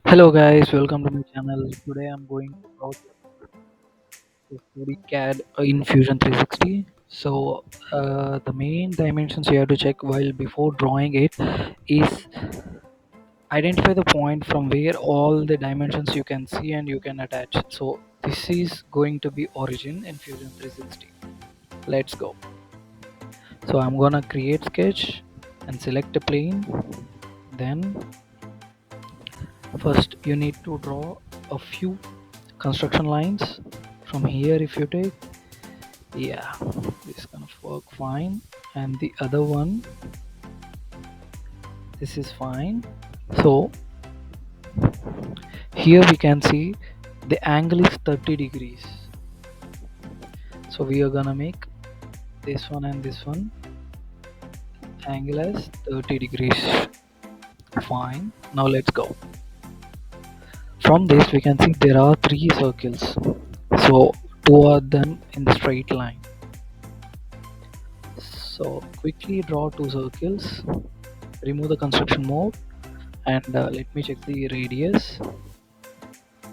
Hello guys, welcome to my channel. Today I'm going to talk about study CAD in Fusion 360. The main dimensions you have to check while before drawing it is identify the point from where all the dimensions you can see and you can attach. So this is going to be origin in Fusion 360. Let's go. So I'm gonna create sketch and select a plane. Then first you need to draw a few construction lines from here. If you take, yeah, this is gonna work fine, and the other one, this is fine. So here we can see the angle is 30 degrees, so we are gonna make this one and this one angle as 30 degrees. Fine, now let's go. From this we can see there are three circles, so two of them in the straight line. So quickly draw two circles, remove the construction mode, and let me check the radius.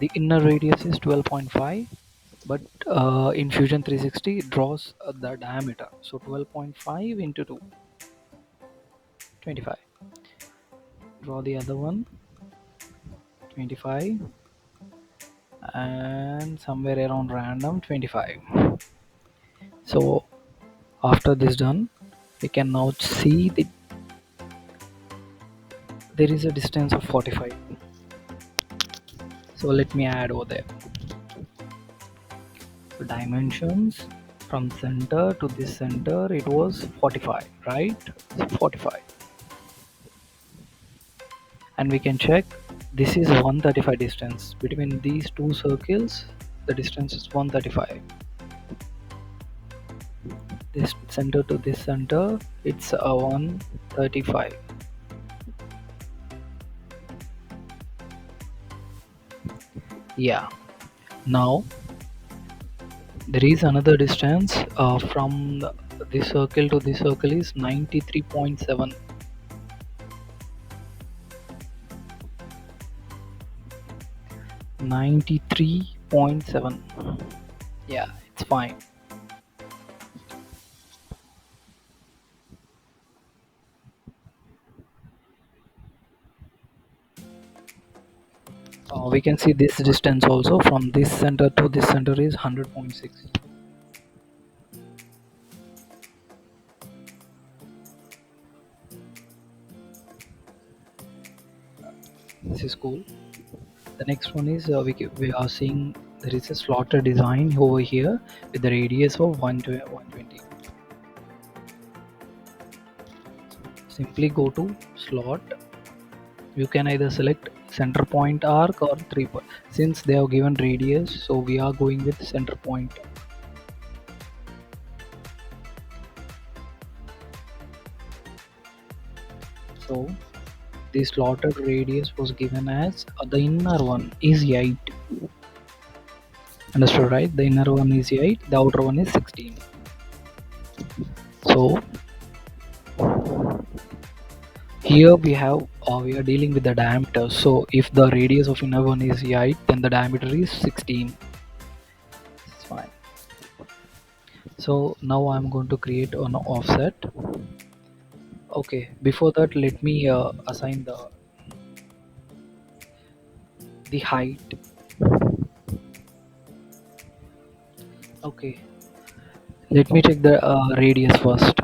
The inner radius is 12.5, but in Fusion 360 it draws the diameter, so 12.5 into 2, 25. Draw the other one, 25, and somewhere around random 25. So after this done, we can now see there is a distance of 45. So let me add over there. So dimensions from center to this center, it was 45, right? So 45, and we can check this is 135 distance between these two circles. The distance is 135. This center to this center, it's a 135. Yeah, now there is another distance from this circle to this circle is 93.7. 93.7. Yeah, it's fine. We can see this distance also from this center to this center is 100.6. This is cool. The next one is we are seeing there is a slotted design over here with the radius of 120. Simply go to slot. You can either select center point arc or 3 point. Since they have given radius, so we are going with center point. So the slotted radius was given as the inner one is 8. Understood, right? The inner one is 8, the outer one is 16. So here we are dealing with the diameter. So if the radius of inner one is 8, then the diameter is 16. It's fine. So now I'm going to create an offset. Okay, before that let me assign the height. Okay, let me check the radius first.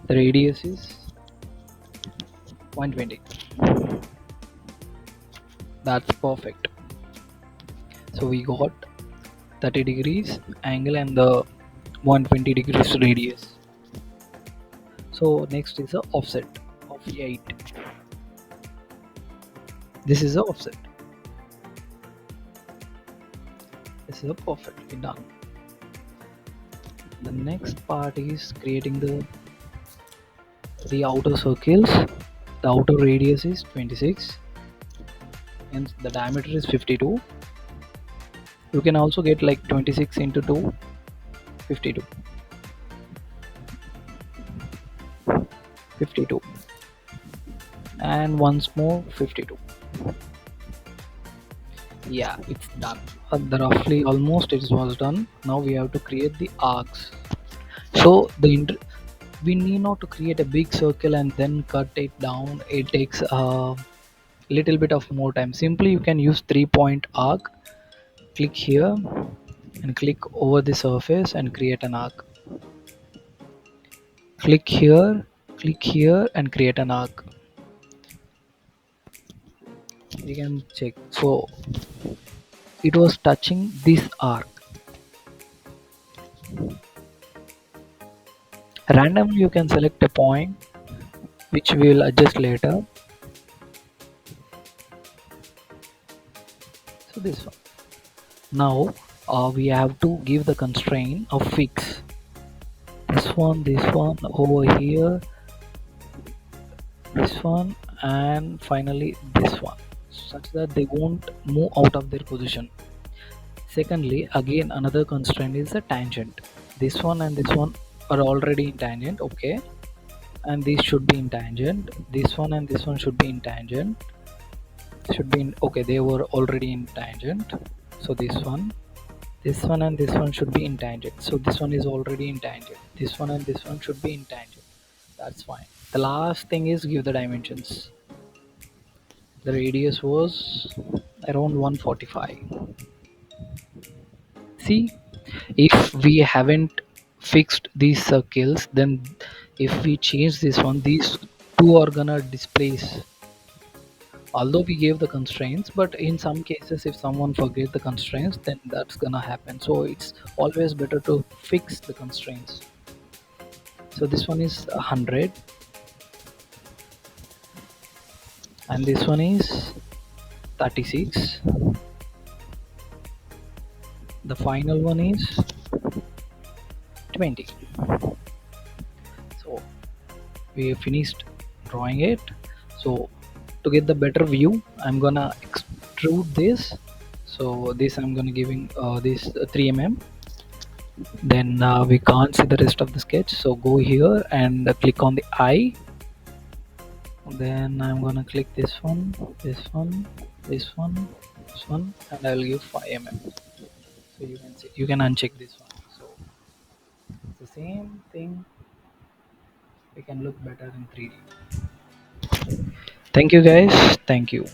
The radius is 120. That's perfect. So we got 30 degrees angle and the 120 degrees radius. So next is the offset of 8. This is the offset. This is a perfectly done. The next part is creating the outer circles. The outer radius is 26 and the diameter is 52. You can also get like 26 into 2, 52. 52. and once more 52. Yeah, it's done. The roughly almost it was done. Now we have to create the arcs. So we need not to create a big circle and then cut it down. It takes a little bit of more time. Simply you can use 3-point arc. Click here and click over the surface and create an arc. Click here and create an arc. You can check. So it was touching this arc. Randomly you can select a point which we will adjust later. So this one. Now we have to give the constraint of fix. This one over here, this one, and finally this one, such that they won't move out of their position. Secondly, again another constraint is the tangent. This one and this one are already in tangent, okay, and these should be in tangent. This one and this one should be in tangent. Should be in, okay, they were already in tangent. So this one and this one should be in tangent. So this one is already in tangent. This one and this one should be in tangent. That's fine. The last thing is give the dimensions. The radius was around 145. See, if we haven't fixed these circles, then if we change this one, these two are gonna displace. Although we gave the constraints, but in some cases if someone forget the constraints, then that's gonna happen. So it's always better to fix the constraints. So this one is 100 and this one is 36. The final one is 20. So we finished drawing it. So to get the better view, I'm gonna extrude this. So this I'm gonna giving this 3 mm. Then we can't see the rest of the sketch, so go here and click on the eye. Then I'm gonna click this one, this one, this one, this one, and I'll give 5 mm. So you can see, you can uncheck this one. So it's the same thing. We can look better in 3D. Thank you guys. Thank you.